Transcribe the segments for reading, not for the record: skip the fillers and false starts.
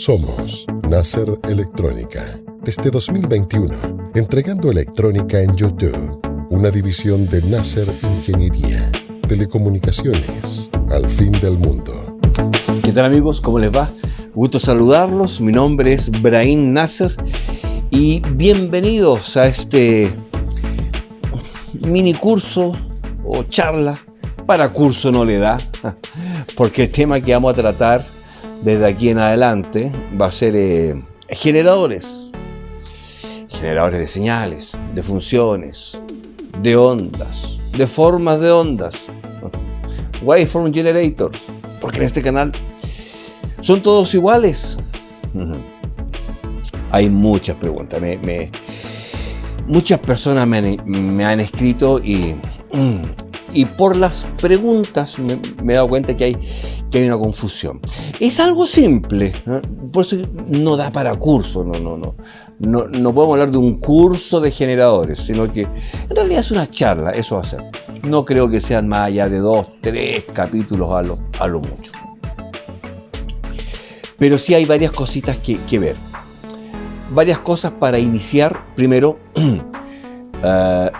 Somos Nasser Electrónica. Desde 2021, entregando electrónica en YouTube. Una división de Nasser Ingeniería. Telecomunicaciones al fin del mundo. ¿Qué tal, amigos? ¿Cómo les va? Gusto saludarlos. Mi nombre es Brahim Nasser y bienvenidos a este mini curso o charla. Para curso no le da, porque el tema que vamos a tratar desde aquí en adelante va a ser generadores de señales, de funciones, de ondas, de formas de ondas, waveform generators, porque en este canal son todos iguales. Hay muchas preguntas, muchas personas me han escrito y por las preguntas me he dado cuenta que hay una confusión. Es algo simple, ¿no? Por eso no da para curso, no podemos hablar de un curso de generadores, sino que en realidad es una charla, eso va a ser. No creo que sean más allá de 2, 3 capítulos a lo mucho. Pero sí hay varias cositas que ver. Varias cosas para iniciar. Primero,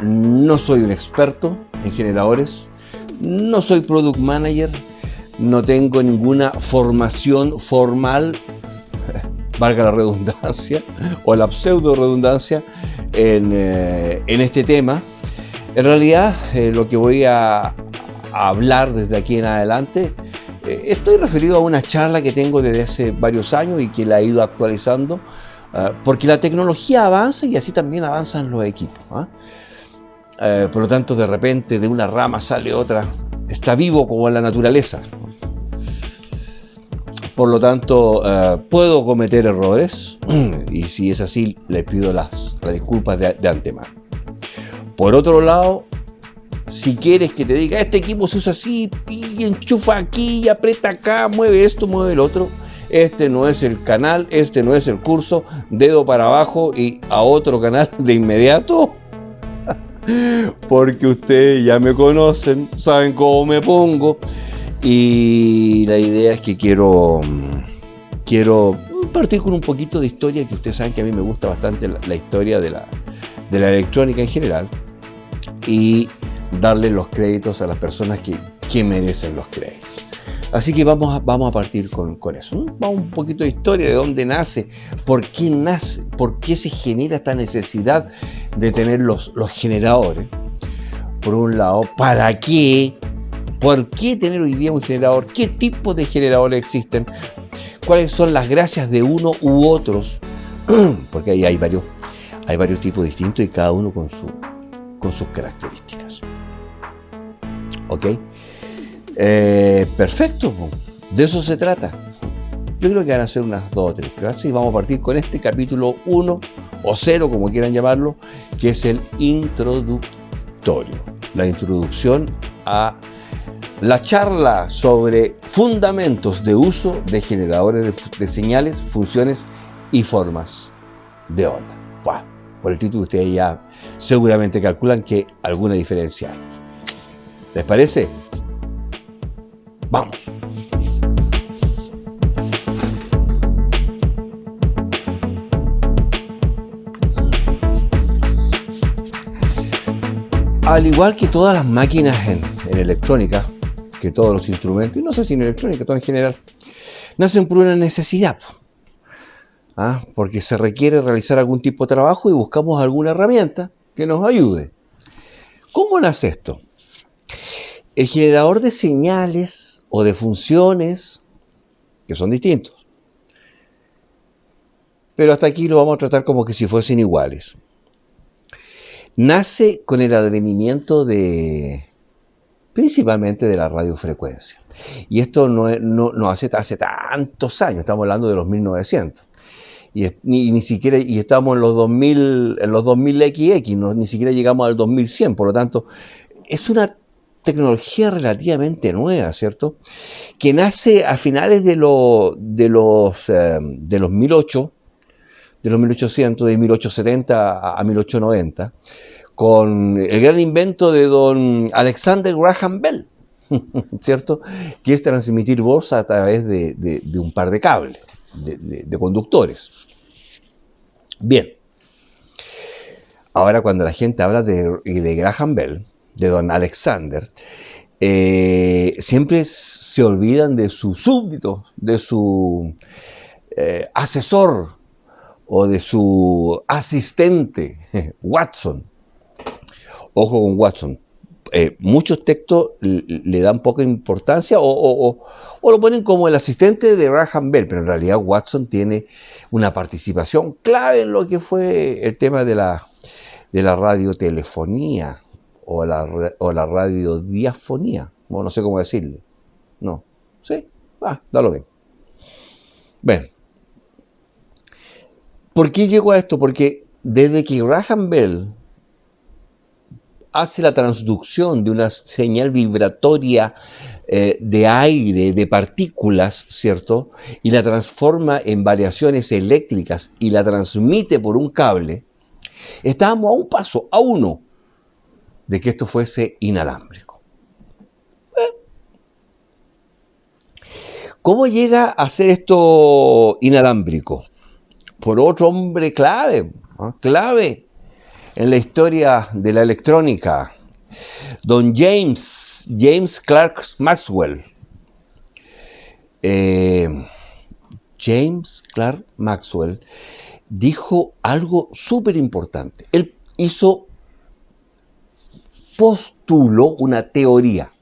no soy un experto en generadores, no soy product manager, no tengo ninguna formación formal, valga la redundancia o la pseudo redundancia en este tema. En realidad lo que voy a hablar desde aquí en adelante, estoy referido a una charla que tengo desde hace varios años y que la he ido actualizando, porque la tecnología avanza y así también avanzan los equipos. Por lo tanto, de repente de una rama sale otra. Está vivo como en la naturaleza. Por lo tanto, puedo cometer errores y si es así, les pido las disculpas de antemano. Por otro lado, si quieres que te diga, este equipo se usa así, y enchufa aquí, y aprieta acá, mueve esto, mueve el otro, este no es el canal, este no es el curso, dedo para abajo y a otro canal de inmediato. Porque ustedes ya me conocen, saben cómo me pongo y la idea es que quiero partir con un poquito de historia, que ustedes saben que a mí me gusta bastante la historia de la electrónica en general, y darle los créditos a las personas que merecen los créditos. Así que vamos a partir con eso. Vamos un poquito de historia, de dónde nace, por qué se genera esta necesidad de tener los generadores. Por un lado, ¿para qué? ¿Por qué tener hoy día un generador? ¿Qué tipo de generadores existen? ¿Cuáles son las gracias de uno u otros? Porque ahí hay varios tipos distintos y cada uno con sus características. ¿Ok? Perfecto, de eso se trata. Yo creo que van a ser unas 2 o 3 clases y vamos a partir con este capítulo 1 o 0, como quieran llamarlo, que es el introductorio, la introducción a la charla sobre fundamentos de uso de generadores de señales, funciones y formas de onda. Bueno, por el título ustedes ya seguramente calculan que alguna diferencia hay. ¿Les parece? Vamos. Al igual que todas las máquinas en electrónica, que todos los instrumentos, y no sé si en electrónica, todo en general, nacen por una necesidad. Porque se requiere realizar algún tipo de trabajo y buscamos alguna herramienta que nos ayude. ¿Cómo nace esto? El generador de señales o de funciones, que son distintos, pero hasta aquí lo vamos a tratar como que si fuesen iguales. Nace con el advenimiento principalmente de la radiofrecuencia. Y esto no hace tantos años, estamos hablando de los 1900. Ni siquiera, y estamos en los 2000 XX, ni siquiera llegamos al 2100, por lo tanto, es una tecnología relativamente nueva, ¿cierto? Que nace a finales de los 1800, de 1870 a 1890, con el gran invento de don Alexander Graham Bell, ¿cierto? Que es transmitir voz a través de un par de cables. de conductores. Bien. Ahora cuando la gente habla de Graham Bell, de don Alexander, siempre se olvidan de su súbdito, de su asesor o de su asistente, Watson. Ojo con Watson. Muchos textos le dan poca importancia o lo ponen como el asistente de Graham Bell, pero en realidad Watson tiene una participación clave en lo que fue el tema de la radiotelefonía o la radiodiafonía. Bueno, no sé cómo decirle. No. ¿Sí? Da lo bien. Bueno. ¿Por qué llegó a esto? Porque desde que Graham Bell hace la transducción de una señal vibratoria de aire, de partículas, ¿cierto? Y la transforma en variaciones eléctricas y la transmite por un cable, estábamos a un paso, a uno, de que esto fuese inalámbrico. ¿Cómo llega a ser esto inalámbrico? Por otro hombre clave, ¿no? Clave en la historia de la electrónica, don James Clerk Maxwell. James Clerk Maxwell dijo algo súper importante. Él postuló una teoría.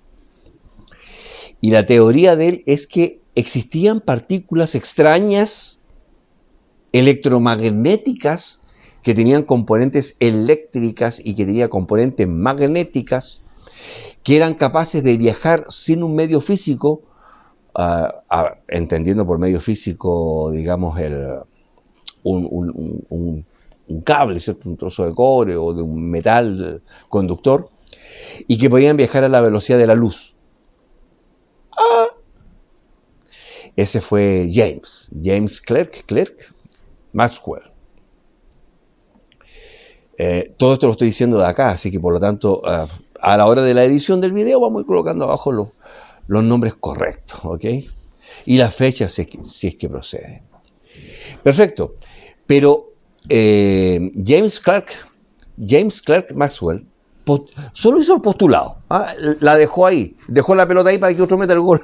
Y la teoría de él es que existían partículas extrañas electromagnéticas que tenían componentes eléctricas y que tenían componentes magnéticas que eran capaces de viajar sin un medio físico, entendiendo por medio físico, digamos, un cable, ¿cierto? Un trozo de cobre o de un metal conductor, y que podían viajar a la velocidad de la luz. Ese fue James Clerk Maxwell. Todo esto lo estoy diciendo de acá, así que por lo tanto, a la hora de la edición del video vamos a ir colocando abajo los nombres correctos, ¿ok? Y las fechas si es que procede. Perfecto. Pero James Clerk Maxwell solo hizo el postulado. La dejó ahí. Dejó la pelota ahí para que otro meta el gol.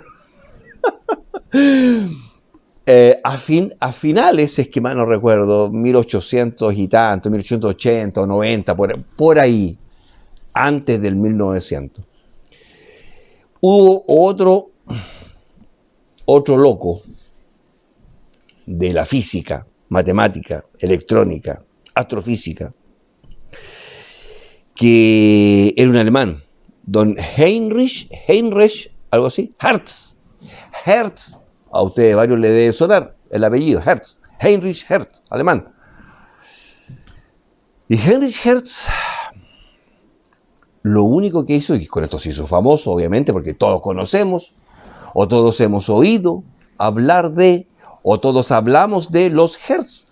A finales, es que mal no recuerdo, 1800 y tanto, 1880 o 90, por ahí, antes del 1900, hubo otro loco de la física, matemática, electrónica, astrofísica, que era un alemán, don Heinrich, algo así, Hertz. A ustedes varios le debe sonar el apellido, Hertz. Heinrich Hertz, alemán. Y Heinrich Hertz, lo único que hizo, y con esto se hizo famoso, obviamente, porque todos conocemos, o todos hemos oído hablar de, o todos hablamos de los Hertz.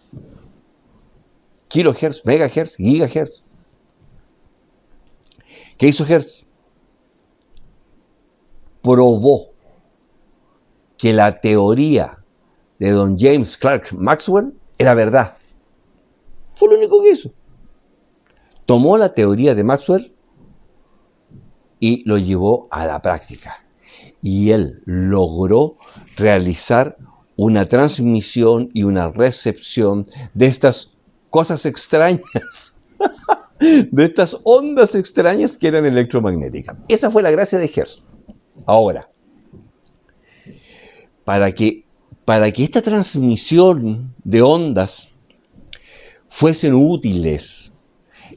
Kilohertz, megahertz, gigahertz. ¿Qué hizo Hertz? Probó que la teoría de don James Clerk Maxwell era verdad. Fue lo único que hizo. Tomó la teoría de Maxwell y lo llevó a la práctica. Y él logró realizar una transmisión y una recepción de estas cosas extrañas, de estas ondas extrañas que eran electromagnéticas. Esa fue la gracia de Hertz. Ahora, para que esta transmisión de ondas fuesen útiles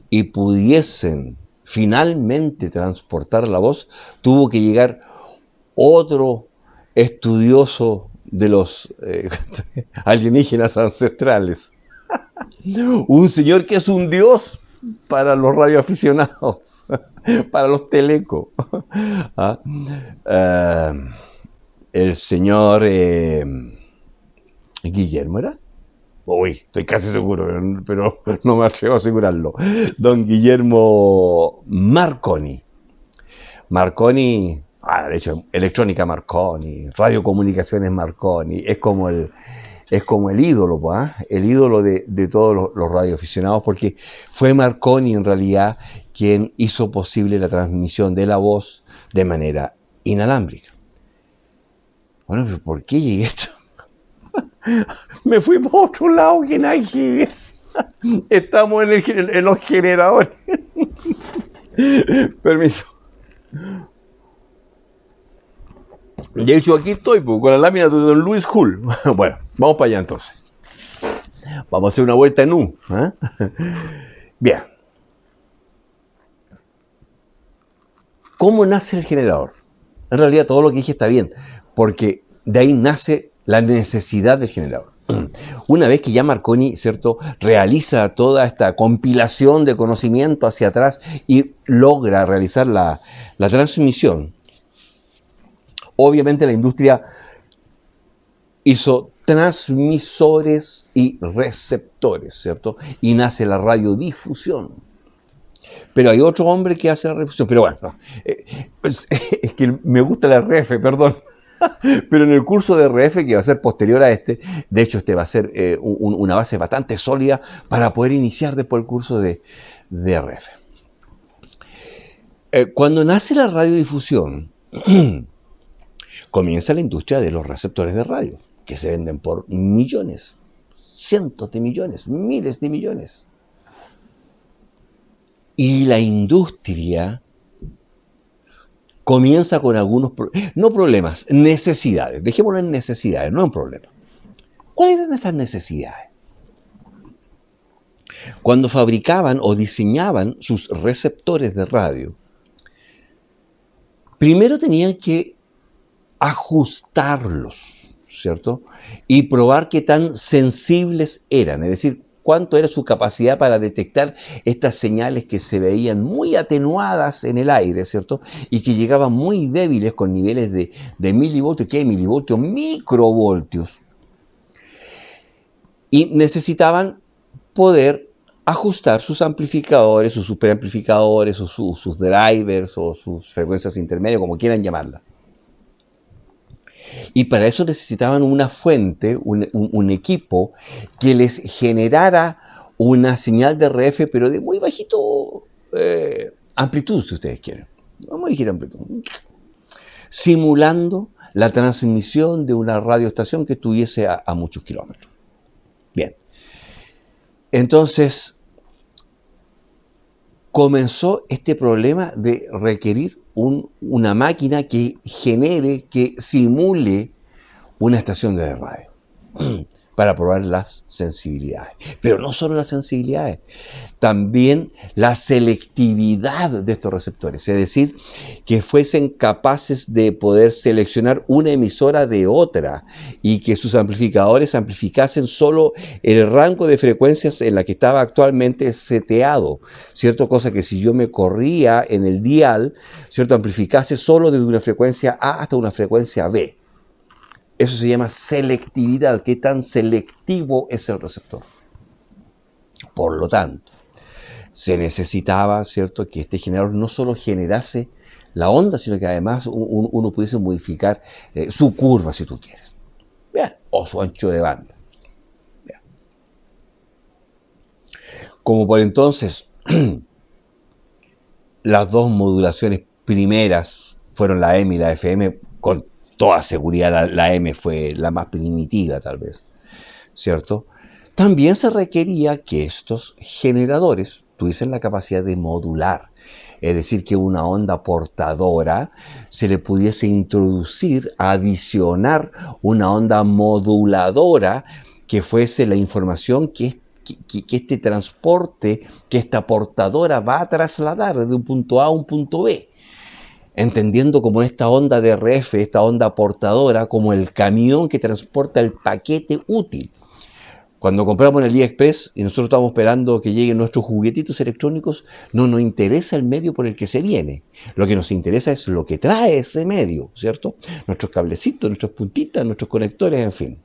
y pudiesen finalmente transportar la voz, tuvo que llegar otro estudioso de los alienígenas ancestrales. Un señor que es un dios para los radioaficionados, para los telecos. El señor Guillermo, ¿era? Uy, estoy casi seguro, pero no me atrevo a asegurarlo. Don Guillermo Marconi. De hecho, electrónica Marconi, radiocomunicaciones Marconi, es como el es como el ídolo, el ídolo de todos los radioaficionados, porque fue Marconi en realidad quien hizo posible la transmisión de la voz de manera inalámbrica. Bueno, pero ¿por qué llegué a esto? Me fui por otro lado que nada que ver. Estamos en los generadores. Permiso. De hecho, aquí estoy con la lámina de Don Luis Hull. Bueno, vamos para allá entonces. Vamos a hacer una vuelta en U. Bien. ¿Cómo nace el generador? En realidad todo lo que dije está bien, porque de ahí nace la necesidad del generador. Una vez que ya Marconi, ¿cierto?, realiza toda esta compilación de conocimiento hacia atrás y logra realizar la transmisión, obviamente la industria hizo transmisores y receptores, ¿cierto? Y nace la radiodifusión. Pero hay otro hombre que hace la radiodifusión. Pero bueno, es que me gusta la RF, perdón. Pero en el curso de RF, que va a ser posterior a este, de hecho este va a ser una base bastante sólida para poder iniciar después el curso de RF. Cuando nace la radiodifusión, comienza la industria de los receptores de radio, que se venden por millones, cientos de millones, miles de millones. Y la industria comienza con algunos, no problemas, necesidades. Dejémoslo en necesidades, no en problemas. ¿Cuáles eran estas necesidades? Cuando fabricaban o diseñaban sus receptores de radio, primero tenían que ajustarlos, ¿cierto? Y probar qué tan sensibles eran, es decir, cuánto era su capacidad para detectar estas señales que se veían muy atenuadas en el aire, ¿cierto? Y que llegaban muy débiles con niveles de milivoltios, ¿qué hay? Milivoltios, microvoltios. Y necesitaban poder ajustar sus amplificadores, sus superamplificadores, o sus drivers, o sus frecuencias intermedias, como quieran llamarlas. Y para eso necesitaban una fuente, un equipo que les generara una señal de RF, pero de muy bajito amplitud, si ustedes quieren. No muy bajita amplitud. Simulando la transmisión de una radioestación que estuviese a muchos kilómetros. Bien. Entonces, comenzó este problema de requerir una máquina que genere, que simule una estación de radio para probar las sensibilidades. Pero no solo las sensibilidades, también la selectividad de estos receptores, es decir, que fuesen capaces de poder seleccionar una emisora de otra y que sus amplificadores amplificasen solo el rango de frecuencias en la que estaba actualmente seteado, ¿cierto? Cosa que si yo me corría en el dial, ¿cierto?, amplificase solo desde una frecuencia A hasta una frecuencia B. Eso se llama selectividad. ¿Qué tan selectivo es el receptor? Por lo tanto, se necesitaba, ¿cierto?, que este generador no solo generase la onda, sino que además uno pudiese modificar su curva, si tú quieres. Bien, o su ancho de banda. Bien. Como por entonces, las dos modulaciones primeras fueron la M y la FM, con toda seguridad la M fue la más primitiva tal vez, ¿cierto? También se requería que estos generadores tuviesen la capacidad de modular, es decir, que una onda portadora se le pudiese introducir, adicionar una onda moduladora que fuese la información que este transporte, que esta portadora va a trasladar de un punto A a un punto B. Entendiendo como esta onda de RF, esta onda portadora, como el camión que transporta el paquete útil. Cuando compramos en el AliExpress y nosotros estamos esperando que lleguen nuestros juguetitos electrónicos, no nos interesa el medio por el que se viene. Lo que nos interesa es lo que trae ese medio, ¿cierto? Nuestros cablecitos, nuestras puntitas, nuestros conectores, en fin.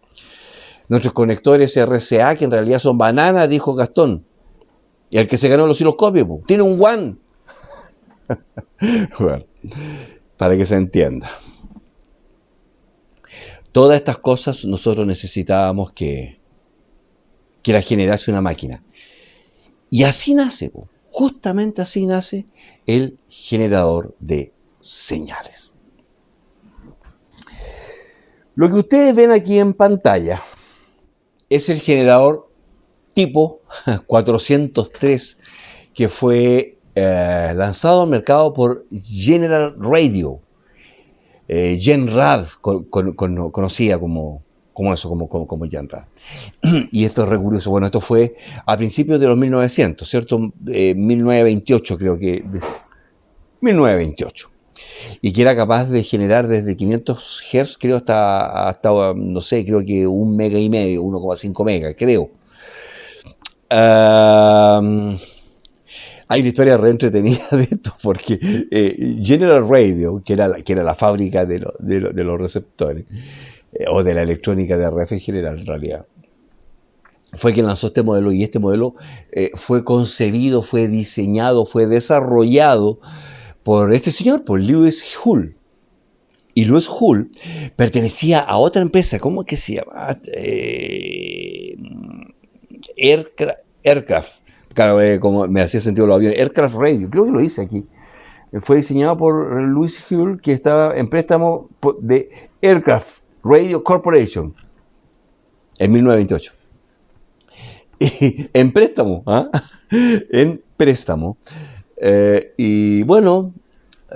Nuestros conectores RCA, que en realidad son bananas, dijo Gastón. Y el que se ganó los osciloscopios, tiene un WAN. Bueno, para que se entienda. Todas estas cosas nosotros necesitábamos que las generase una máquina. Y así nace, justamente así nace el generador de señales. Lo que ustedes ven aquí en pantalla es el generador tipo 403 que fue lanzado al mercado por General Radio. Genrad, conocida como Genrad. Y esto es re curioso. Bueno, esto fue a principios de los 1900, ¿cierto? 1928 creo que. 1928. Y que era capaz de generar desde 500 Hz, creo, hasta no sé, creo que 1,5 mega, 1,5 mega, creo. Hay una historia re entretenida de esto, porque General Radio, que era la fábrica de los receptores, o de la electrónica de RF en general, en realidad, fue quien lanzó este modelo, y este modelo fue concebido, fue diseñado, fue desarrollado por este señor, por Lewis Hull. Y Lewis Hull pertenecía a otra empresa, ¿cómo es que se llama? Aircraft. Claro, como me hacía sentido los aviones. Aircraft Radio, creo que lo hice aquí. Fue diseñado por Lewis Hull, que estaba en préstamo de Aircraft Radio Corporation en 1928. En préstamo, en préstamo. Y bueno,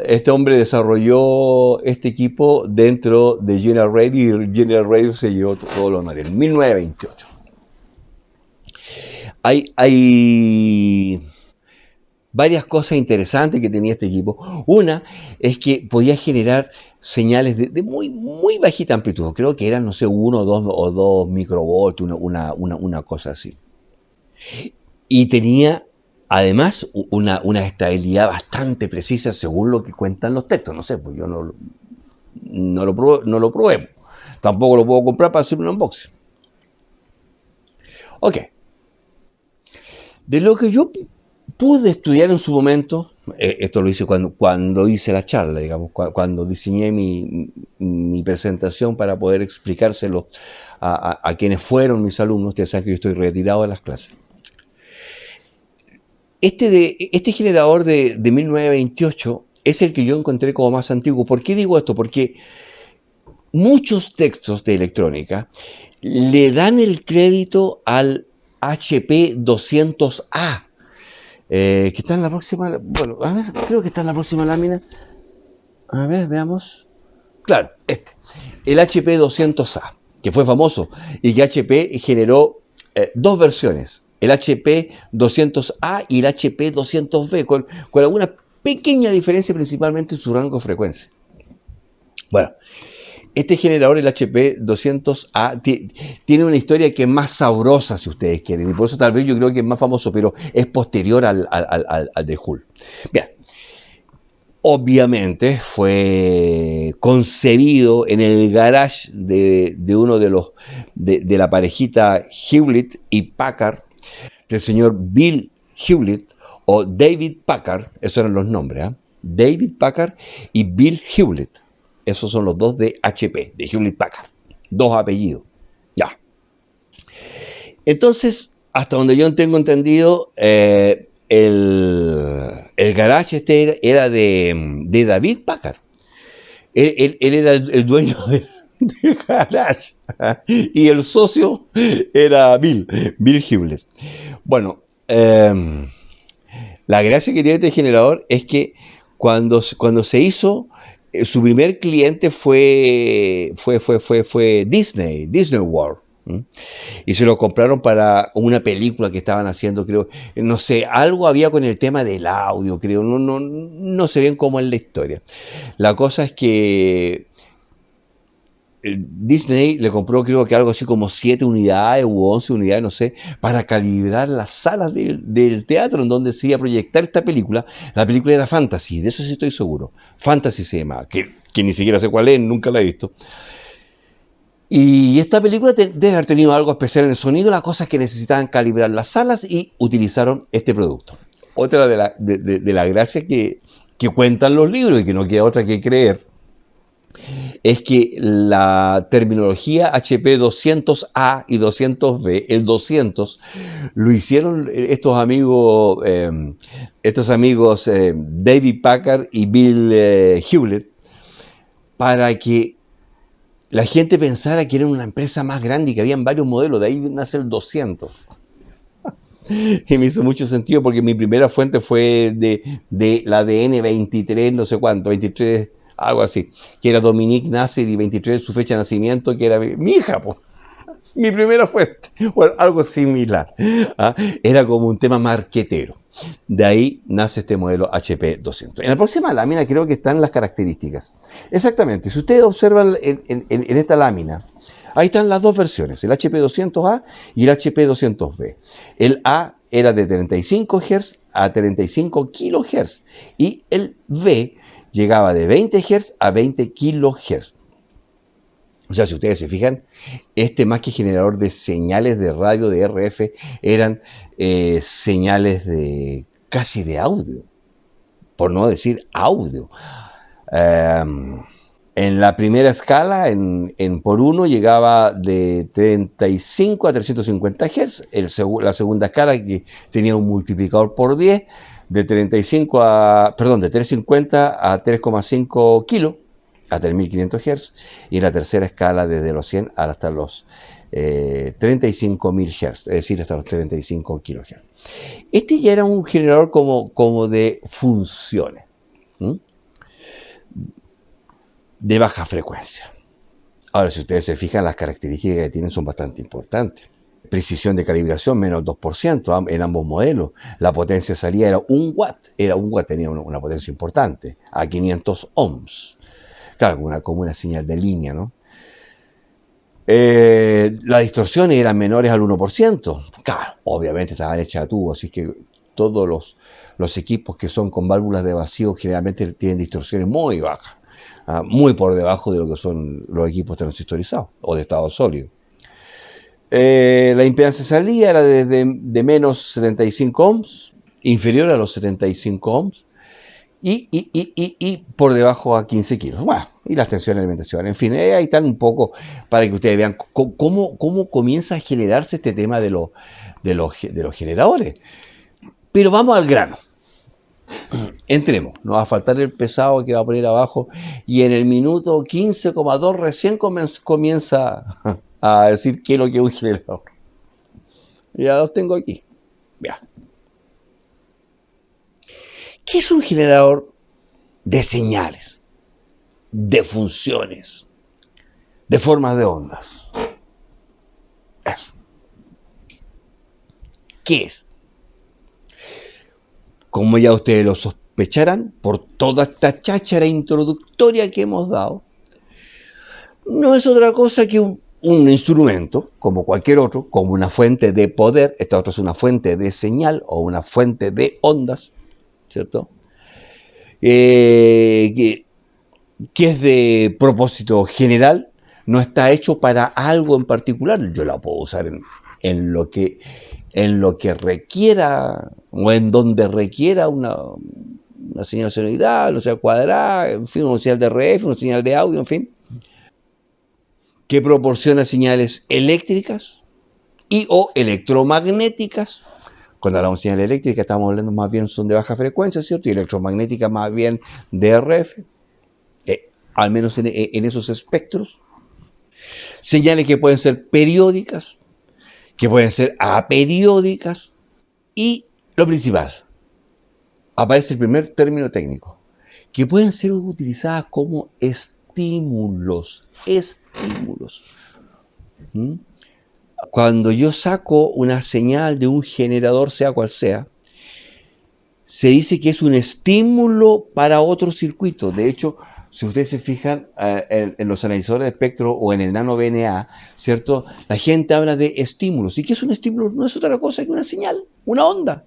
este hombre desarrolló este equipo dentro de General Radio, y General Radio se llevó todo lo honor en 1928. Hay varias cosas interesantes que tenía este equipo. Una es que podía generar señales de muy, muy bajita amplitud. Creo que eran, no sé, 1 o 2 microvoltios, una cosa así. Y tenía, además, una estabilidad bastante precisa según lo que cuentan los textos. No sé, pues yo no lo probé. Tampoco lo puedo comprar para hacer un unboxing. Ok. De lo que yo pude estudiar en su momento, esto lo hice cuando hice la charla, digamos, cuando diseñé mi presentación para poder explicárselo a quienes fueron mis alumnos. Ustedes saben que yo estoy retirado de las clases. Este generador de 1928 es el que yo encontré como más antiguo. ¿Por qué digo esto? Porque muchos textos de electrónica le dan el crédito al HP 200A, que está en la próxima, bueno, a ver, creo que está en la próxima lámina. A ver, veamos. Claro, el HP 200A, que fue famoso y que HP generó dos versiones, el HP 200A y el HP 200B, con alguna pequeña diferencia, principalmente en su rango de frecuencia. Bueno, este generador, el HP 200A, tiene una historia que es más sabrosa, si ustedes quieren, y por eso tal vez yo creo que es más famoso, pero es posterior al de Hull. Bien, obviamente fue concebido en el garage de uno de la parejita Hewlett y Packard, del señor Bill Hewlett o David Packard, esos eran los nombres, David Packard y Bill Hewlett. Esos son los dos de HP, de Hewlett Packard. Dos apellidos. Ya. Entonces, hasta donde yo tengo entendido, el garage era de David Packard. Él era el dueño del garage. Y el socio era Bill Hewlett. Bueno, la gracia que tiene este generador es que cuando se hizo, su primer cliente fue Disney World. Y se lo compraron para una película que estaban haciendo, creo, no sé, algo había con el tema del audio, creo, no sé bien cómo es la historia. La cosa es que Disney le compró, creo que algo así como 7 unidades u 11 unidades, no sé, para calibrar las salas del teatro en donde se iba a proyectar esta película. La película era Fantasy, de eso sí estoy seguro. Fantasy se llama, que ni siquiera sé cuál es, nunca la he visto. Y esta película debe haber tenido algo especial en el sonido. La cosa es que necesitaban calibrar las salas y utilizaron este producto. Otra de la gracia que cuentan los libros y que no queda otra que creer, es que la terminología HP 200A y 200B, el 200, lo hicieron estos amigos David Packard y Bill Hewlett, para que la gente pensara que era una empresa más grande y que habían varios modelos, de ahí nace el 200. Y me hizo mucho sentido porque mi primera fuente fue de la ADN 23, no sé cuánto, 23, algo así, que era Dominique Nasser, y 23 su fecha de nacimiento, que era mi hija, pues. Mi primera fuente, bueno, algo similar. ¿Ah? Era como un tema marquetero. De ahí nace este modelo HP 200. En la próxima lámina creo que están las características. Exactamente, si ustedes observan en esta lámina, ahí están las dos versiones, el HP 200A y el HP 200B. El A era de 35 Hz a 35 kHz y el B llegaba de 20 Hz a 20 kHz. O sea, si ustedes se fijan, más que generador de señales de radio de RF, eran señales casi de audio, por no decir audio. En la primera escala, en por 1, llegaba de 35 a 350 Hz. La segunda escala, que tenía un multiplicador por 10, de 350 a 3,5 kilos, a 3.500 Hz, y la tercera escala desde los 100 hasta los 35.000 Hz, es decir, hasta los 35 kHz. Este ya era un generador como de funciones, de baja frecuencia. Ahora, si ustedes se fijan, las características que tienen son bastante importantes. Precisión de calibración menos 2% en ambos modelos. La potencia de salida era 1 watt. Tenía una potencia importante, a 500 ohms. Claro, como una señal de línea, ¿no? Las distorsiones eran menores al 1%. Claro, obviamente estaban hechas a tubo, así que todos los equipos que son con válvulas de vacío generalmente tienen distorsiones muy bajas, muy por debajo de lo que son los equipos transistorizados o de estado sólido. La impedancia de salida era de menos 75 ohms, inferior a los 75 ohms, y por debajo a 15 kilos. Bueno, y las tensiones de alimentación. En fin, ahí están un poco para que ustedes vean cómo comienza a generarse este tema de los generadores. Pero vamos al grano. Entremos, nos va a faltar el pesado que va a poner abajo, y en el minuto 15,2 recién comienza a decir qué es lo que es un generador. Ya los tengo aquí. Vean. ¿Qué es un generador de señales, de funciones, de formas de ondas? Eso. ¿Qué es? Como ya ustedes lo sospecharán, por toda esta cháchara introductoria que hemos dado, no es otra cosa que un instrumento, como cualquier otro, como una fuente de poder. Esta otra es una fuente de señal o una fuente de ondas, ¿cierto? Que es de propósito general, no está hecho para algo en particular. Yo la puedo usar en lo que requiera, o en donde requiera una señal senoidal, o sea, cuadrada, en fin, una señal de RF, una señal de audio, en fin, que proporciona señales eléctricas y o electromagnéticas. Cuando hablamos de señal eléctrica estamos hablando más bien son de baja frecuencia, ¿cierto? Y electromagnética más bien de RF, al menos en esos espectros. Señales que pueden ser periódicas, que pueden ser aperiódicas, y lo principal, aparece el primer término técnico, que pueden ser utilizadas como estímulos. Cuando yo saco una señal de un generador, sea cual sea, se dice que es un estímulo para otro circuito. De hecho, si ustedes se fijan en los analizadores de espectro o en el nano VNA, ¿cierto? La gente habla de estímulos. ¿Y qué es un estímulo? No es otra cosa que una señal, una onda.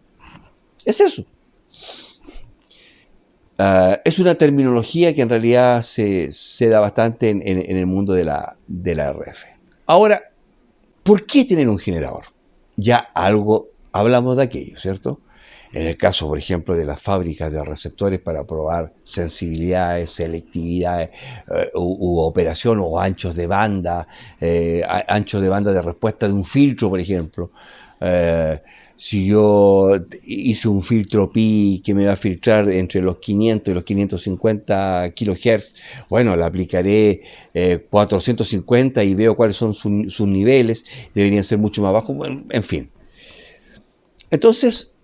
Es eso. Es una terminología que en realidad se da bastante en el mundo de la RF. Ahora, ¿por qué tener un generador? Ya algo hablamos de aquello, ¿cierto? En el caso, por ejemplo, de las fábricas de receptores para probar sensibilidades, selectividades, u operación o anchos de banda de respuesta de un filtro, por ejemplo. Si yo hice un filtro pi que me va a filtrar entre los 500 y los 550 kHz, bueno, le aplicaré 450 y veo cuáles son sus niveles, deberían ser mucho más bajos, bueno, en fin. Entonces,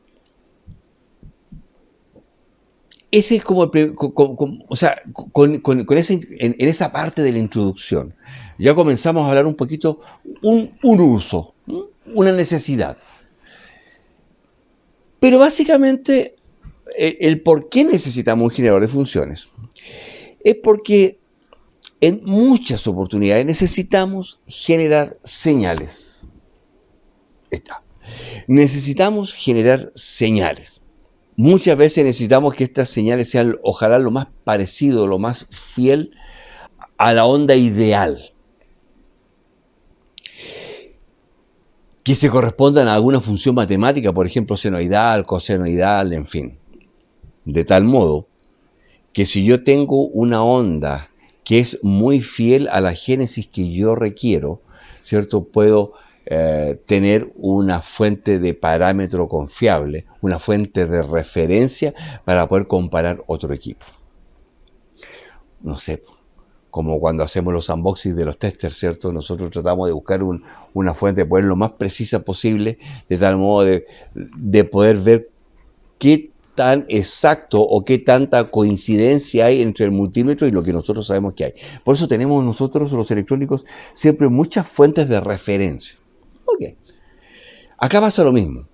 ese es como, o sea, en esa parte de la introducción, ya comenzamos a hablar un poquito, un uso, una necesidad. Pero básicamente, el por qué necesitamos un generador de funciones es porque en muchas oportunidades necesitamos generar señales. Necesitamos generar señales. Muchas veces necesitamos que estas señales sean, ojalá, lo más parecido, lo más fiel a la onda ideal. Que se correspondan a alguna función matemática, por ejemplo, senoidal, cosenoidal, en fin. De tal modo que si yo tengo una onda que es muy fiel a la génesis que yo requiero, ¿cierto? Puedo tener una fuente de parámetro confiable, una fuente de referencia para poder comparar otro equipo. No sé, como cuando hacemos los unboxings de los testers, ¿cierto? Nosotros tratamos de buscar una fuente, de poner lo más precisa posible, de tal modo de poder ver qué tan exacto o qué tanta coincidencia hay entre el multímetro y lo que nosotros sabemos que hay. Por eso tenemos nosotros, los electrónicos, siempre muchas fuentes de referencia. Ok. Acá pasa lo mismo.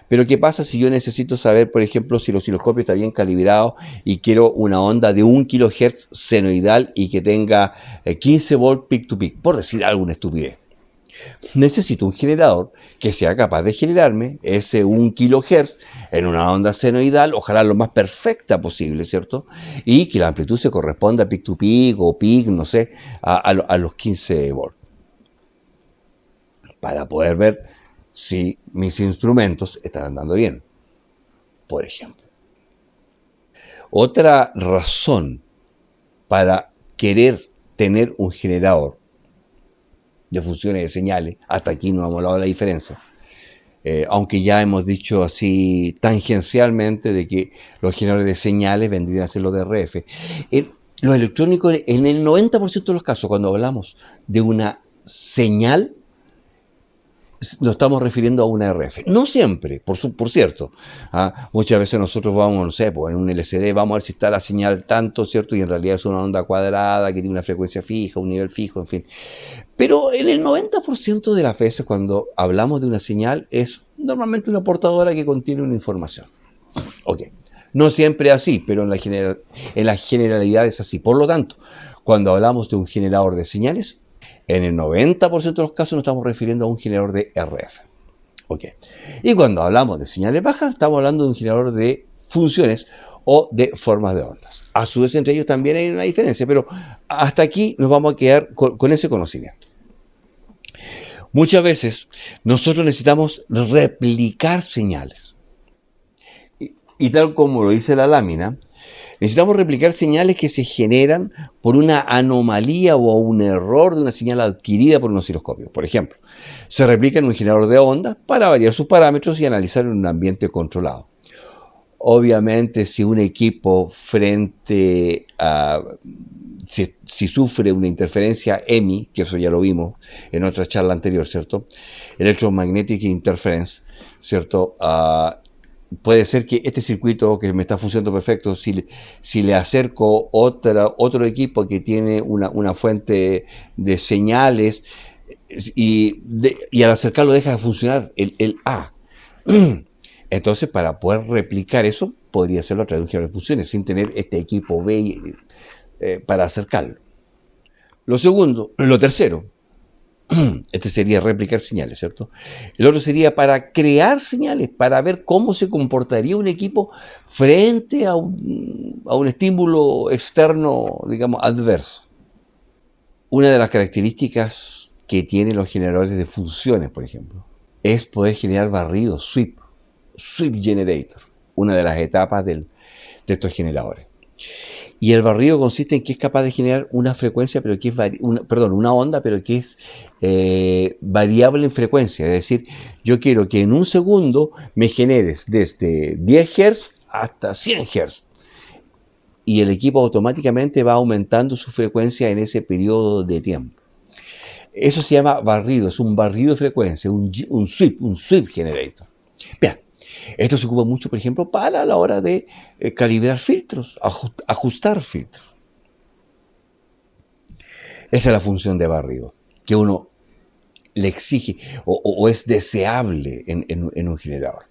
Pero ¿qué pasa si yo necesito saber, por ejemplo, si el osciloscopio está bien calibrado y quiero una onda de 1 kHz senoidal y que tenga 15 volts peak to peak, por decir alguna estupidez? Necesito un generador que sea capaz de generarme ese 1 kHz en una onda senoidal, ojalá lo más perfecta posible, ¿cierto? Y que la amplitud se corresponda a peak to peak o peak, no sé, a los 15 volts. Para poder ver si mis instrumentos están andando bien, por ejemplo. Otra razón para querer tener un generador de funciones de señales, hasta aquí no hemos hablado de la diferencia, aunque ya hemos dicho así tangencialmente de que los generadores de señales vendrían a ser los de RF. Los electrónicos, en el 90% de los casos, cuando hablamos de una señal, nos estamos refiriendo a una RF. No siempre, por cierto. Muchas veces nosotros vamos, no sé, pues en un LCD vamos a ver si está la señal tanto, ¿cierto? Y en realidad es una onda cuadrada que tiene una frecuencia fija, un nivel fijo, en fin. Pero en el 90% de las veces cuando hablamos de una señal es normalmente una portadora que contiene una información. Ok. No siempre así, pero en la generalidad es así. Por lo tanto, cuando hablamos de un generador de señales, en el 90% de los casos nos estamos refiriendo a un generador de RF. Okay. Y cuando hablamos de señales bajas, estamos hablando de un generador de funciones o de formas de ondas. A su vez, entre ellos también hay una diferencia, pero hasta aquí nos vamos a quedar con ese conocimiento. Muchas veces nosotros necesitamos replicar señales. Y tal como lo dice la lámina, necesitamos replicar señales que se generan por una anomalía o un error de una señal adquirida por un osciloscopio. Por ejemplo, se replica en un generador de ondas para variar sus parámetros y analizar en un ambiente controlado. Obviamente, si un equipo frente a... Si sufre una interferencia EMI, que eso ya lo vimos en otra charla anterior, ¿cierto? Electromagnetic Interference, ¿cierto? Puede ser que este circuito que me está funcionando perfecto, si le acerco otro equipo que tiene una fuente de señales y al acercarlo deja de funcionar el A. Entonces, para poder replicar eso, podría hacerlo a través de un generador de funciones sin tener este equipo B para acercarlo. Lo tercero, este sería replicar señales, ¿cierto? El otro sería para crear señales, para ver cómo se comportaría un equipo frente a un estímulo externo, digamos, adverso. Una de las características que tienen los generadores de funciones, por ejemplo, es poder generar barridos, sweep. sweep generator, una de las etapas de estos generadores. Y el barrido consiste en que es capaz de generar una frecuencia, pero que es una onda, pero que es variable en frecuencia. Es decir, yo quiero que en un segundo me generes desde 10 Hz hasta 100 Hz. Y el equipo automáticamente va aumentando su frecuencia en ese periodo de tiempo. Eso se llama barrido, es un barrido de frecuencia, un sweep generator. Bien, esto se ocupa mucho, por ejemplo, para la hora de calibrar filtros, ajustar filtros. Esa es la función de barrido, que uno le exige o es deseable en un generador.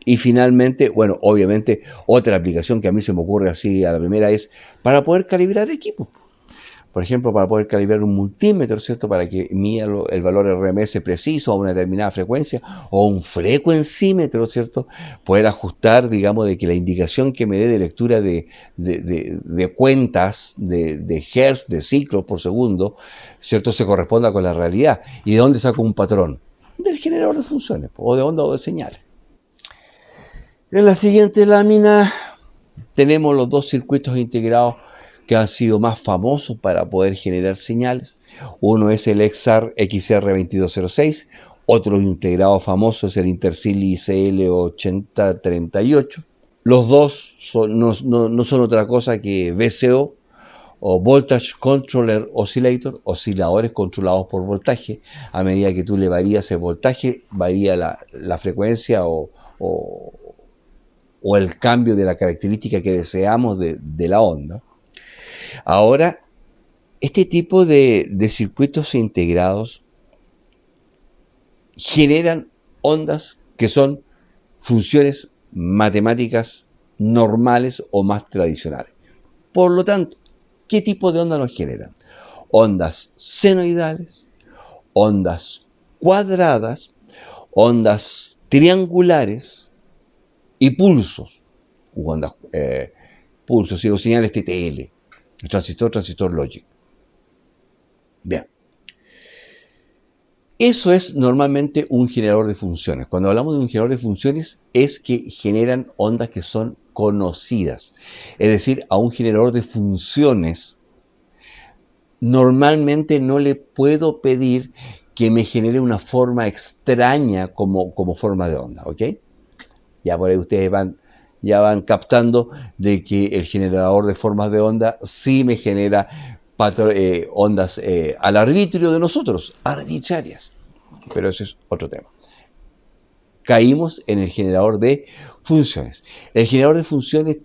Y finalmente, bueno, obviamente, otra aplicación que a mí se me ocurre así a la primera es para poder calibrar equipos. Por ejemplo, para poder calibrar un multímetro, ¿cierto? Para que mida el valor RMS preciso a una determinada frecuencia, o un frecuencímetro, ¿cierto? Poder ajustar, digamos, de que la indicación que me dé de lectura de cuentas, de hertz, de ciclos por segundo, ¿cierto? Se corresponda con la realidad. ¿Y de dónde saco un patrón? Del generador de funciones, o de onda o de señales. En la siguiente lámina tenemos los dos circuitos integrados que han sido más famosos para poder generar señales. Uno es el XR2206, otro integrado famoso es el Intersil ICL8038. Los dos no son otra cosa que VCO, o Voltage Controller Oscillator, osciladores controlados por voltaje. A medida que tú le varías el voltaje, varía la frecuencia o el cambio de la característica que deseamos de la onda. Ahora, este tipo de circuitos integrados generan ondas que son funciones matemáticas normales o más tradicionales. Por lo tanto, ¿qué tipo de ondas nos generan? Ondas senoidales, ondas cuadradas, ondas triangulares y pulsos, pulsos, o señales TTL, transistor logic. Bien. Eso es normalmente un generador de funciones. Cuando hablamos de un generador de funciones es que generan ondas que son conocidas. Es decir, a un generador de funciones normalmente no le puedo pedir que me genere una forma extraña como forma de onda, ¿ok? Ya por ahí ustedes ya van captando de que el generador de formas de onda sí me genera ondas al arbitrio de nosotros, arbitrarias. Pero ese es otro tema. Caímos en el generador de funciones. El generador de funciones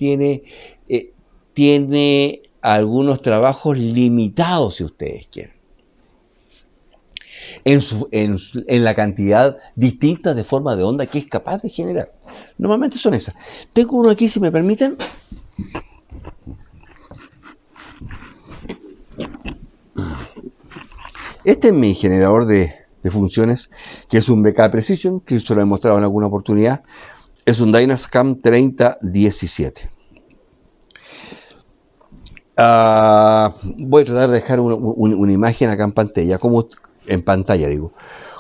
tiene algunos trabajos limitados, si ustedes quieren, en la cantidad distinta de formas de onda que es capaz de generar. Normalmente son esas. Tengo uno aquí, si me permiten. Este es mi generador de funciones, que es un BK Precision, que se lo he mostrado en alguna oportunidad. Es un Dynascam 3017. Voy a tratar de dejar una imagen acá en pantalla,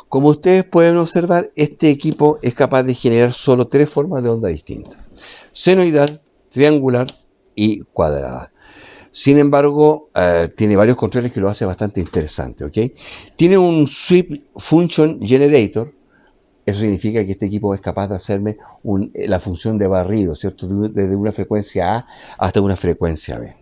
Como ustedes pueden observar, este equipo es capaz de generar solo 3 formas de onda distintas: senoidal, triangular y cuadrada. Sin embargo, tiene varios controles que lo hace bastante interesante, ¿ok? Tiene un Sweep Function Generator. Eso significa que este equipo es capaz de hacerme la función de barrido, ¿cierto? Desde una frecuencia A hasta una frecuencia B.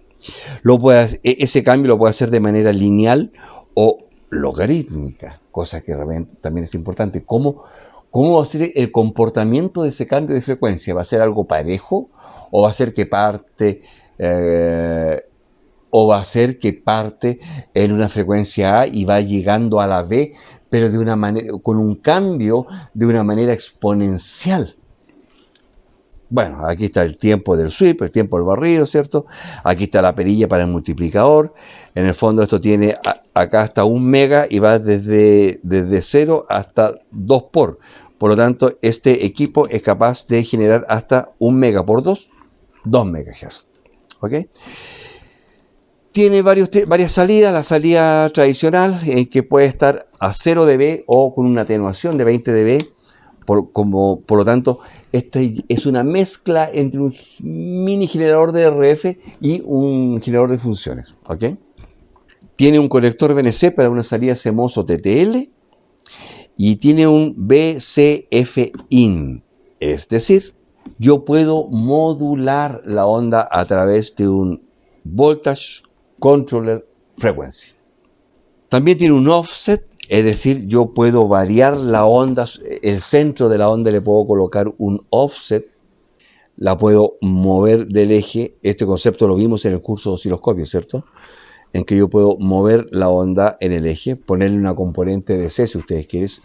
Ese cambio lo puede hacer de manera lineal o logarítmica, cosa que realmente también es importante. ¿Cómo va a ser el comportamiento de ese cambio de frecuencia? ¿Va a ser algo parejo o va a ser que parte en una frecuencia A y va llegando a la B, pero con un cambio de una manera exponencial? Bueno, aquí está el tiempo del sweep, el tiempo del barrido, ¿cierto? Aquí está la perilla para el multiplicador. En el fondo esto tiene acá hasta 1 mega y va desde 0 hasta 2 por. Por lo tanto, este equipo es capaz de generar hasta 1 mega por 2 megahertz. ¿Ok? Tiene varias salidas. La salida tradicional, que puede estar a 0 dB o con una atenuación de 20 dB. Por lo tanto, este es una mezcla entre un mini generador de RF y un generador de funciones. ¿Ok? Tiene un conector VNC para una salida CMOS o TTL y tiene un VCF-in. Es decir, yo puedo modular la onda a través de un Voltage Controller Frequency. También tiene un offset, es decir, yo puedo variar la onda, el centro de la onda le puedo colocar un offset, la puedo mover del eje. Este concepto lo vimos en el curso de osciloscopio, ¿cierto? En que yo puedo mover la onda en el eje, ponerle una componente de C si ustedes quieren,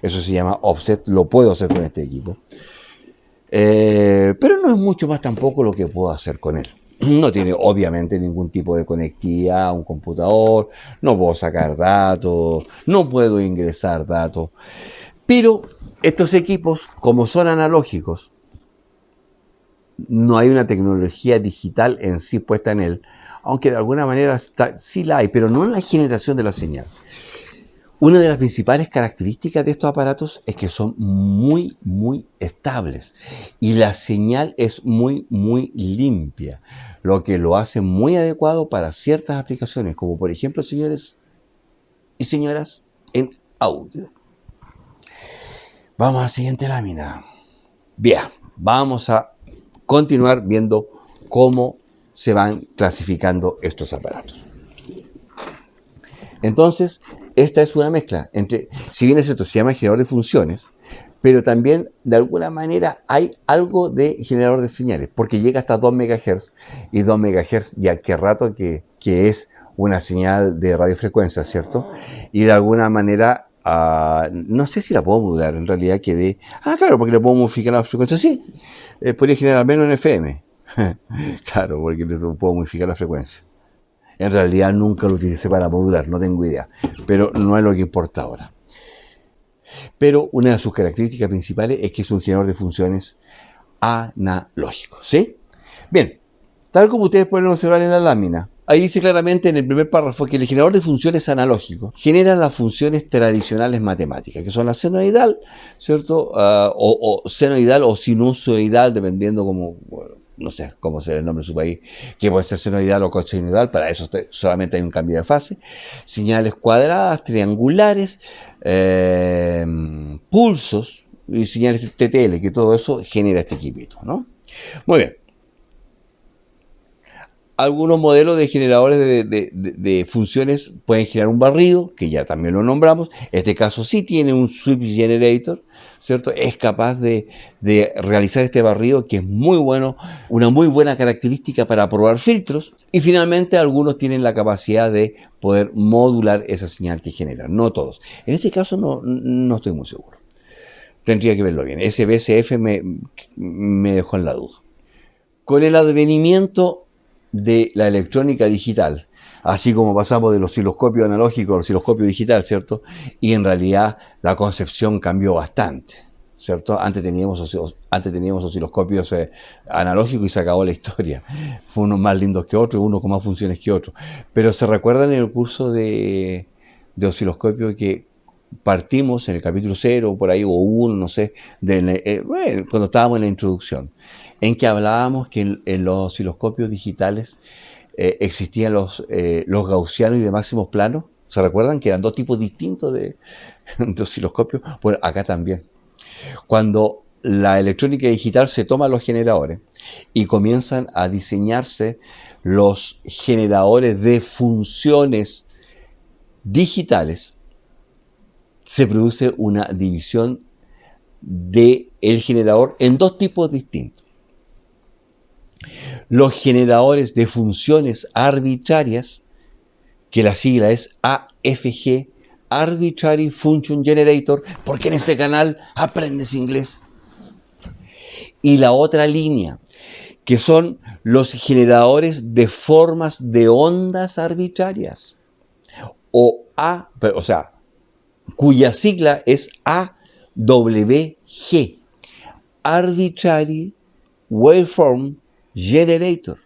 eso se llama offset, lo puedo hacer con este equipo. Pero no es mucho más tampoco lo que puedo hacer con él. No tiene obviamente ningún tipo de conectividad a un computador, no puedo sacar datos, no puedo ingresar datos. Pero estos equipos, como son analógicos, no hay una tecnología digital en sí puesta en él, aunque de alguna manera sí la hay, pero no en la generación de la señal. Una de las principales características de estos aparatos es que son muy, muy estables y la señal es muy, muy limpia, lo que lo hace muy adecuado para ciertas aplicaciones, como por ejemplo, señores y señoras, en audio. Vamos a la siguiente lámina. Bien, vamos a continuar viendo cómo se van clasificando estos aparatos. Entonces, esta es una mezcla entre, si bien es cierto, se llama generador de funciones, pero también de alguna manera hay algo de generador de señales, porque llega hasta 2 MHz, y 2 MHz ya qué rato que es una señal de radiofrecuencia, ¿cierto? Y de alguna manera, no sé si la puedo modular, en realidad quedé, claro, porque le puedo modificar la frecuencia, sí, podría generar menos en FM, claro, porque le puedo modificar la frecuencia. En realidad nunca lo utilicé para modular, no tengo idea, pero no es lo que importa ahora. Pero una de sus características principales es que es un generador de funciones analógico, ¿sí? Bien, tal como ustedes pueden observar en la lámina, ahí dice claramente en el primer párrafo que el generador de funciones analógico genera las funciones tradicionales matemáticas, que son la senoidal, ¿cierto? O senoidal o sinusoidal, dependiendo como... no sé cómo será el nombre de su país, que puede ser senoidal o cosenoidal, para eso solamente hay un cambio de fase, señales cuadradas, triangulares, pulsos y señales TTL, que todo eso genera este equipito, ¿no? Muy bien. Algunos modelos de generadores de funciones pueden generar un barrido, que ya también lo nombramos. Este caso sí tiene un switch generator, ¿cierto? Es capaz de realizar este barrido, que es muy bueno, una muy buena característica para probar filtros. Y finalmente algunos tienen la capacidad de poder modular esa señal que generan, no todos. En este caso no estoy muy seguro. Tendría que verlo bien. Ese VCF me dejó en la duda. Con el advenimiento de la electrónica digital, así como pasamos del osciloscopio analógico al osciloscopio digital, ¿cierto? Y en realidad la concepción cambió bastante, ¿cierto? Antes teníamos osciloscopios analógicos y se acabó la historia. Fue unos más lindos que otros, uno con más funciones que otros. Pero se recuerdan en el curso de osciloscopio que partimos en el capítulo 0, por ahí, o 1, no sé, cuando estábamos en la introducción, en que hablábamos que en los osciloscopios digitales existían los gaussianos y de máximos planos. ¿Se recuerdan que eran dos tipos distintos de osciloscopios? Bueno, acá también. Cuando la electrónica digital se toma los generadores y comienzan a diseñarse los generadores de funciones digitales, se produce una división del generador en dos tipos distintos. Los generadores de funciones arbitrarias, que la sigla es AFG, Arbitrary Function Generator, porque en este canal aprendes inglés. Y la otra línea, que son los generadores de formas de ondas arbitrarias, cuya sigla es AWG, Arbitrary Waveform Generator,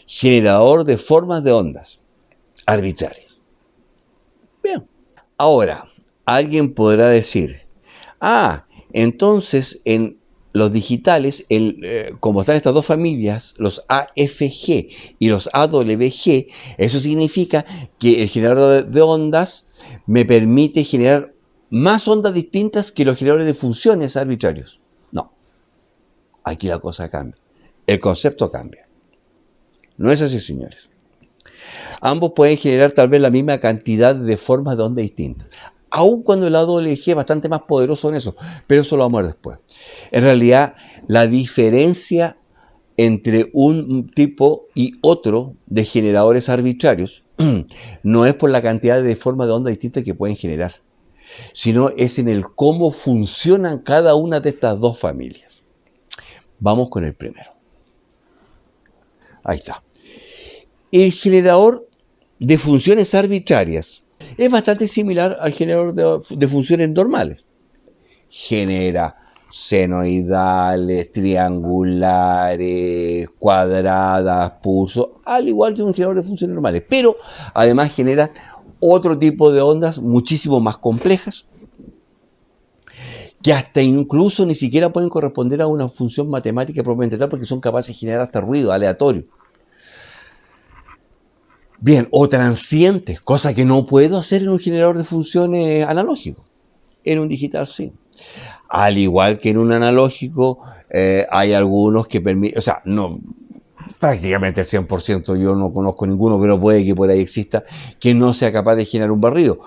generador de formas de ondas arbitrarias. Bien, ahora, alguien podrá decir, Entonces en los digitales, como están estas dos familias, los AFG y los AWG, eso significa que el generador de ondas me permite generar más ondas distintas que los generadores de funciones arbitrarios. No, aquí la cosa cambia. El concepto cambia. No es así, señores. Ambos pueden generar tal vez la misma cantidad de formas de onda distintas. Aun cuando el AWG es bastante más poderoso en eso, pero eso lo vamos a ver después. En realidad, la diferencia entre un tipo y otro de generadores arbitrarios no es por la cantidad de formas de onda distintas que pueden generar, sino es en el cómo funcionan cada una de estas dos familias. Vamos con el primero. Ahí está. El generador de funciones arbitrarias es bastante similar al generador de funciones normales. Genera senoidales, triangulares, cuadradas, pulsos, al igual que un generador de funciones normales. Pero además genera otro tipo de ondas muchísimo más complejas, que hasta incluso ni siquiera pueden corresponder a una función matemática propiamente tal, porque son capaces de generar hasta ruido aleatorio. Bien, o transientes, cosa que no puedo hacer en un generador de funciones analógico. En un digital sí. Al igual que en un analógico, hay algunos que permiten, o sea, no, prácticamente el 100% yo no conozco ninguno, pero puede que por ahí exista, que no sea capaz de generar un barrido.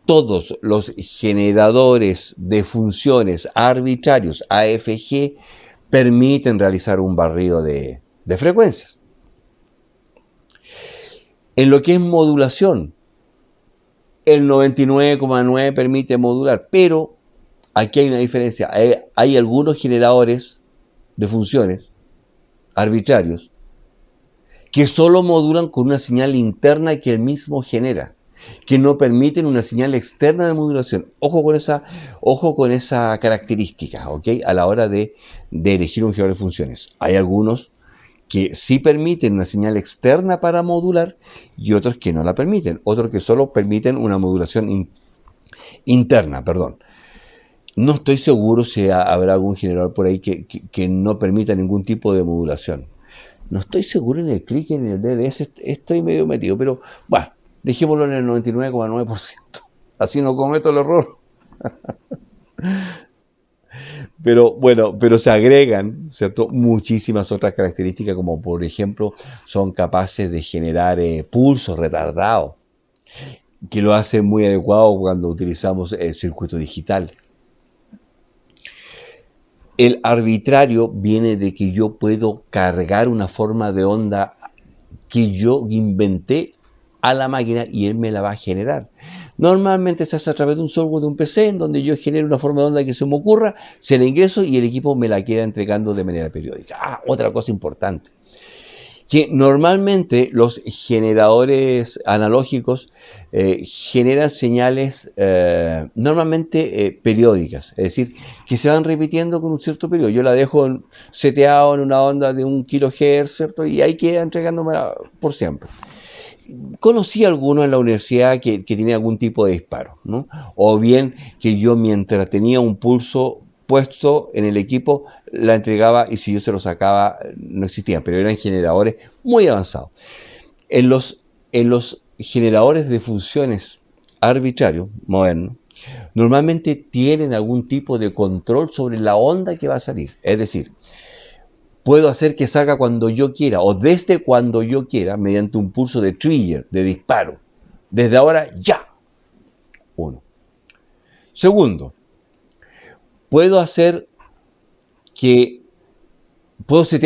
Todos los generadores de funciones arbitrarios, AFG, permiten realizar un barrido de frecuencias. En lo que es modulación, el 99,9 permite modular, pero aquí hay una diferencia. Hay algunos generadores de funciones arbitrarios que solo modulan con una señal interna que el mismo genera, que no permiten una señal externa de modulación. Ojo con esa característica, ¿ok? A la hora de elegir un generador de funciones. Hay algunos que sí permiten una señal externa para modular y otros que no la permiten. Otros que solo permiten una modulación interna, perdón. No estoy seguro si habrá algún generador por ahí que no permita ningún tipo de modulación. No estoy seguro en el click y en el DDS, estoy medio metido, pero bueno, dejémoslo en el 99,9%. Así no cometo el error. Pero bueno, pero se agregan, ¿cierto?, muchísimas otras características, como por ejemplo son capaces de generar pulsos retardados, que lo hace muy adecuado cuando utilizamos el circuito digital. El arbitrario viene de que yo puedo cargar una forma de onda que yo inventé a la máquina y él me la va a generar. Normalmente se hace a través de un software de un PC en donde yo genero una forma de onda que se me ocurra, se la ingreso y el equipo me la queda entregando de manera periódica. Otra cosa importante, que normalmente los generadores analógicos generan señales normalmente periódicas, es decir, que se van repitiendo con un cierto periodo. Yo la dejo seteado en una onda de 1 kHz, ¿cierto? Y ahí queda entregándomela por siempre. Conocí a algunos en la universidad que tenían algún tipo de disparo, ¿no? O bien que yo, mientras tenía un pulso puesto en el equipo, la entregaba y si yo se lo sacaba no existían, pero eran generadores muy avanzados. En los generadores de funciones arbitrarios modernos, normalmente tienen algún tipo de control sobre la onda que va a salir. Es decir, puedo hacer que salga cuando yo quiera o desde cuando yo quiera mediante un pulso de trigger, de disparo. Desde ahora ya. 1. Segundo, puedo setear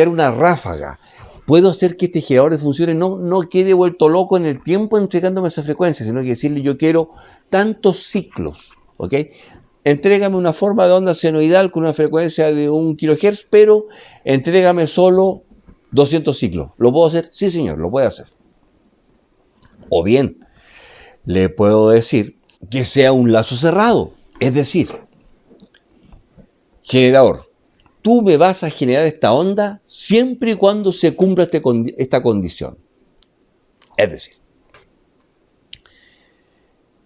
una ráfaga. Puedo hacer que este generador de funciones no quede vuelto loco en el tiempo entregándome esa frecuencia, sino que decirle yo quiero tantos ciclos, ¿ok? Entrégame una forma de onda senoidal con una frecuencia de 1 kHz, pero entrégame solo 200 ciclos. ¿Lo puedo hacer? Sí, señor, lo puede hacer. O bien, le puedo decir que sea un lazo cerrado. Es decir, generador, tú me vas a generar esta onda siempre y cuando se cumpla esta condición. Es decir,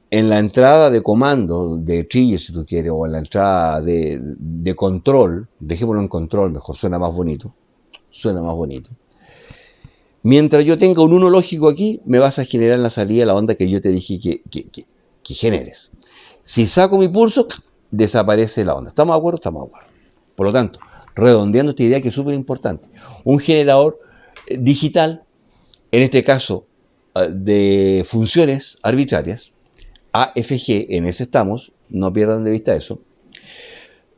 en la entrada de comando de trigger, si tú quieres, o en la entrada de control, dejémoslo en control, mejor, suena más bonito. Mientras yo tenga un 1 lógico aquí, me vas a generar en la salida la onda que yo te dije que generes. Si saco mi pulso, desaparece la onda. ¿Estamos de acuerdo? Estamos de acuerdo. Por lo tanto, redondeando esta idea que es súper importante, un generador digital, en este caso de funciones arbitrarias, AFG, en ese estamos, no pierdan de vista eso,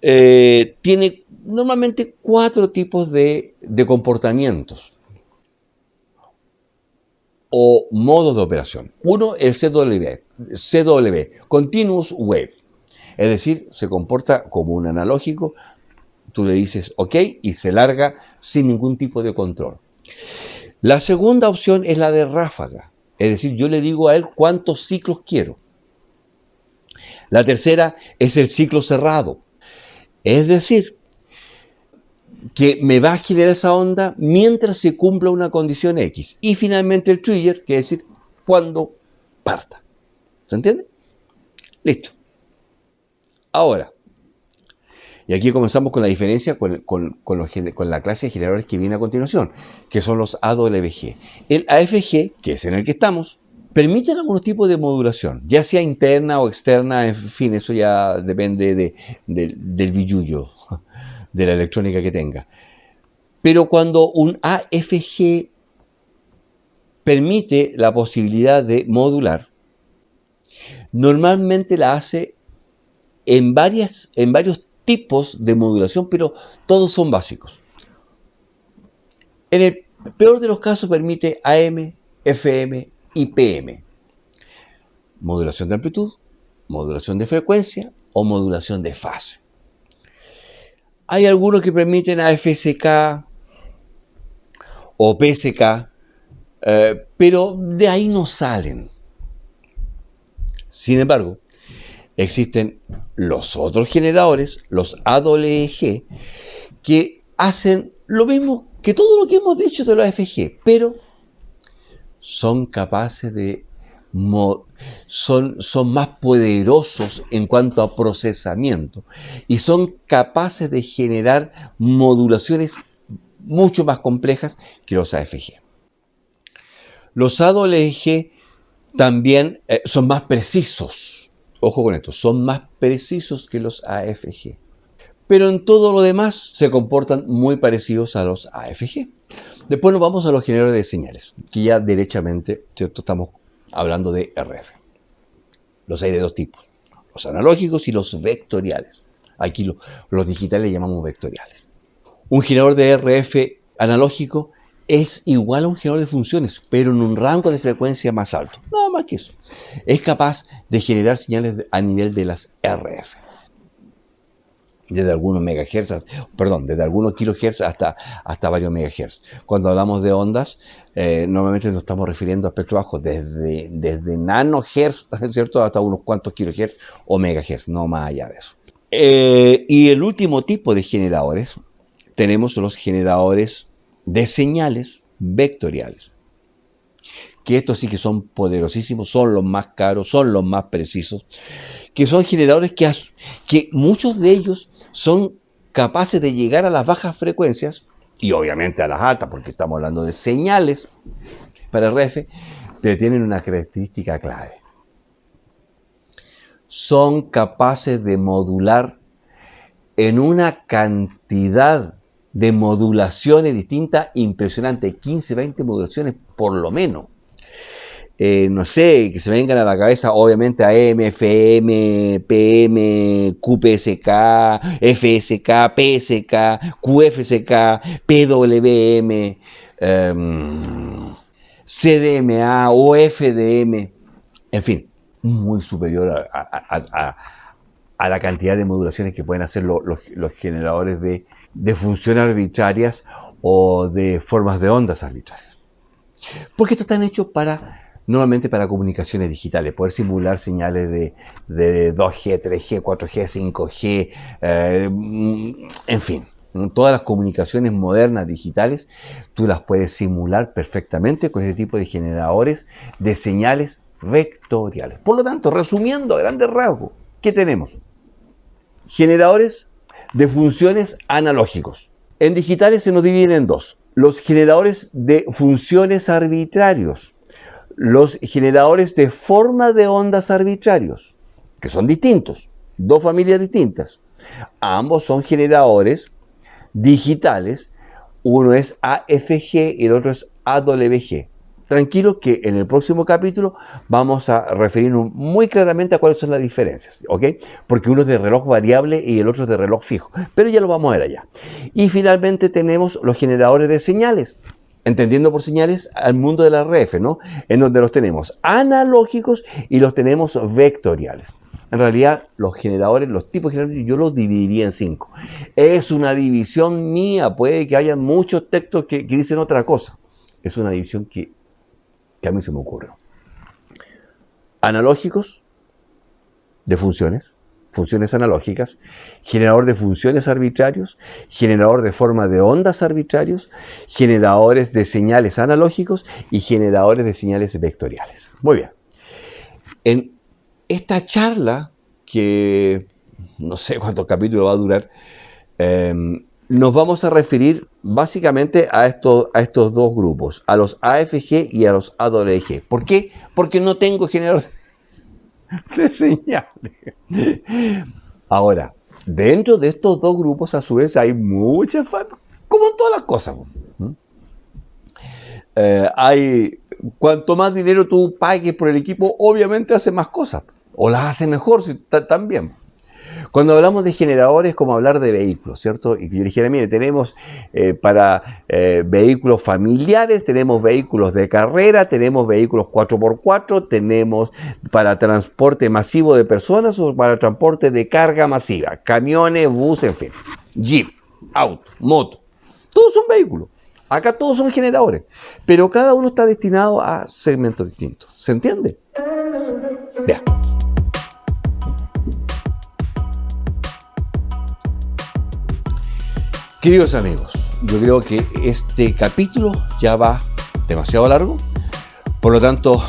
tiene normalmente 4 tipos de comportamientos o modos de operación. Uno, el CW, Continuous Wave, es decir, se comporta como un analógico, tú le dices OK y se larga sin ningún tipo de control. La segunda opción es la de ráfaga, es decir, yo le digo a él cuántos ciclos quiero. La tercera es el ciclo cerrado, es decir, que me va a generar esa onda mientras se cumpla una condición X. Y finalmente el trigger, que es decir, cuando parta. ¿Se entiende? Listo. Ahora, y aquí comenzamos con la diferencia con la clase de generadores que viene a continuación, que son los AWG. El AFG, que es en el que estamos, permiten algunos tipos de modulación, ya sea interna o externa, en fin, eso ya depende del billullo, de la electrónica que tenga. Pero cuando un AFG permite la posibilidad de modular, normalmente la hace en varios tipos de modulación, pero todos son básicos. En el peor de los casos permite AM, FM y PM. Modulación de amplitud, modulación de frecuencia o modulación de fase. Hay algunos que permiten AFSK o PSK, pero de ahí no salen. Sin embargo, existen los otros generadores, los AWG, que hacen lo mismo que todo lo que hemos dicho de los AFG, pero son capaces de son más poderosos en cuanto a procesamiento y son capaces de generar modulaciones mucho más complejas que los AFG. Los AWG también son más precisos, ojo con esto, son más precisos que los AFG, pero en todo lo demás se comportan muy parecidos a los AFG. Después nos vamos a los generadores de señales, que ya derechamente, ¿cierto?, estamos hablando de RF. Los hay de dos tipos, los analógicos y los vectoriales. Aquí los digitales le llamamos vectoriales. Un generador de RF analógico es igual a un generador de funciones, pero en un rango de frecuencia más alto. Nada más que eso. Es capaz de generar señales a nivel de las RF. Desde algunos megahertz, desde algunos kilohertz hasta varios megahertz. Cuando hablamos de ondas, normalmente nos estamos refiriendo a espectro bajo, desde nanohertz, ¿cierto?, hasta unos cuantos kilohertz o megahertz, no más allá de eso. Y el último tipo de generadores, tenemos los generadores de señales vectoriales. Que estos sí que son poderosísimos, son los más caros, son los más precisos, que son generadores que muchos de ellos son capaces de llegar a las bajas frecuencias y obviamente a las altas, porque estamos hablando de señales para RF, pero tienen una característica clave. Son capaces de modular en una cantidad de modulaciones distintas impresionante, 15, 20 modulaciones por lo menos. No sé, que se me vengan a la cabeza obviamente AM, FM, PM, QPSK, FSK, PSK, QFSK, PWM, CDMA o FDM, en fin, muy superior a la cantidad de modulaciones que pueden hacer los generadores de funciones arbitrarias o de formas de ondas arbitrarias. Porque estos están hechos normalmente para comunicaciones digitales, poder simular señales de 2G, 3G, 4G, 5G, en fin. Todas las comunicaciones modernas digitales, tú las puedes simular perfectamente con este tipo de generadores de señales vectoriales. Por lo tanto, resumiendo a grandes rasgos, ¿qué tenemos? Generadores de funciones analógicos. En digitales se nos dividen en dos. Los generadores de funciones arbitrarios. Los generadores de forma de ondas arbitrarios, que son distintos, dos familias distintas. Ambos son generadores digitales. Uno es AFG y el otro es AWG. Tranquilos que en el próximo capítulo vamos a referirnos muy claramente a cuáles son las diferencias, ¿ok? Porque uno es de reloj variable y el otro es de reloj fijo, pero ya lo vamos a ver allá. Y finalmente tenemos los generadores de señales, entendiendo por señales al mundo de la RF, ¿no? En donde los tenemos analógicos y los tenemos vectoriales. En realidad, los generadores, los tipos de generadores, yo los dividiría en 5. Es una división mía, puede que haya muchos textos que dicen otra cosa. Es una división que a mí se me ocurre. Analógicos de funciones, funciones analógicas, generador de funciones arbitrarios, generador de forma de ondas arbitrarios, generadores de señales analógicos y generadores de señales vectoriales. Muy bien. En esta charla, que no sé cuántos capítulos va a durar, nos vamos a referir básicamente a estos dos grupos, a los AFG y a los AWG. ¿Por qué? Porque no tengo generador de señales. Ahora, dentro de estos dos grupos, a su vez, hay muchas familias, como en todas las cosas. Cuanto más dinero tú pagues por el equipo, obviamente hace más cosas, o las hace mejor también. Cuando hablamos de generadores, como hablar de vehículos, ¿cierto? Y yo dijera, mire, tenemos para vehículos familiares, tenemos vehículos de carrera, tenemos vehículos 4x4, tenemos para transporte masivo de personas o para transporte de carga masiva, camiones, buses, en fin, jeep, auto, moto, todos son vehículos. Acá todos son generadores, pero cada uno está destinado a segmentos distintos. ¿Se entiende? Vea. Queridos amigos, yo creo que este capítulo ya va demasiado largo, por lo tanto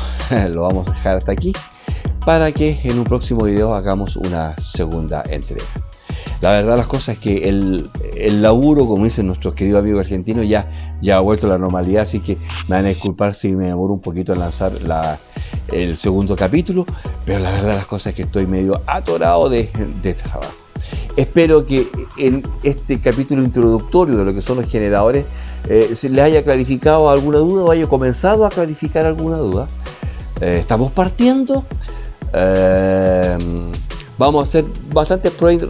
lo vamos a dejar hasta aquí para que en un próximo video hagamos una segunda entrega. La verdad las cosas es que el laburo, como dicen nuestros queridos amigos argentinos, ya ha vuelto a la normalidad, así que me van a disculpar si me demoro un poquito en lanzar el segundo capítulo, pero la verdad las cosas es que estoy medio atorado de trabajo. Espero que en este capítulo introductorio de lo que son los generadores se les haya clarificado alguna duda o haya comenzado a clarificar alguna duda. Estamos partiendo. Vamos a hacer bastantes pruebas,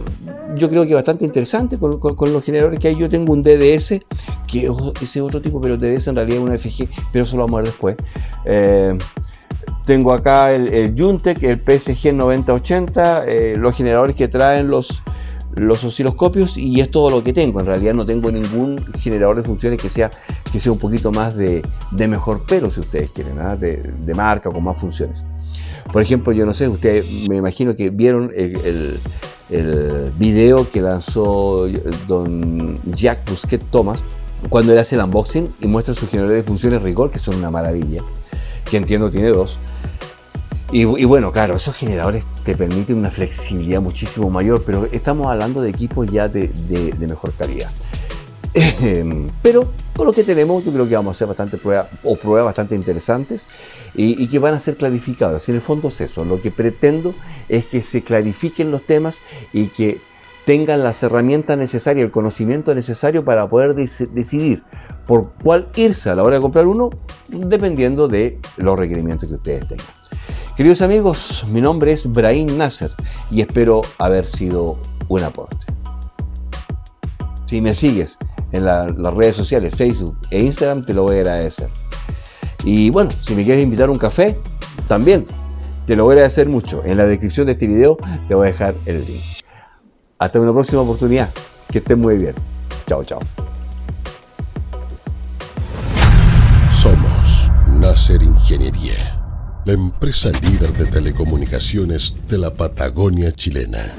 yo creo que bastante interesante con los generadores que hay. Yo tengo un DDS, que ese es otro tipo, pero el DDS en realidad es una FG, pero eso lo vamos a ver después. Tengo acá el Juntec, el PSG 9080, los generadores que traen los osciloscopios, y es todo lo que tengo. En realidad no tengo ningún generador de funciones que sea un poquito más de mejor pelo, si ustedes quieren, ¿eh? de marca, con más funciones. Por ejemplo, yo no sé, ustedes me imagino que vieron el video que lanzó don Jacques Busquet Thomas cuando él hace el unboxing y muestra sus generadores de funciones Rigol, que son una maravilla, que entiendo tiene dos. Y bueno, claro, esos generadores te permiten una flexibilidad muchísimo mayor, pero estamos hablando de equipos ya de mejor calidad. Pero con lo que tenemos, yo creo que vamos a hacer bastante pruebas bastante interesantes y que van a ser clarificadas. En el fondo es eso, lo que pretendo es que se clarifiquen los temas y que tengan las herramientas necesarias, el conocimiento necesario para poder decidir por cuál irse a la hora de comprar uno, dependiendo de los requerimientos que ustedes tengan. Queridos amigos, mi nombre es Brahim Nasser y espero haber sido un aporte. Si me sigues en las redes sociales, Facebook e Instagram, te lo voy a agradecer. Y bueno, si me quieres invitar a un café, también te lo voy a agradecer mucho. En la descripción de este video te voy a dejar el link. Hasta una próxima oportunidad. Que estén muy bien. Chao, chao. Somos Nasser Ingeniería, la empresa líder de telecomunicaciones de la Patagonia chilena.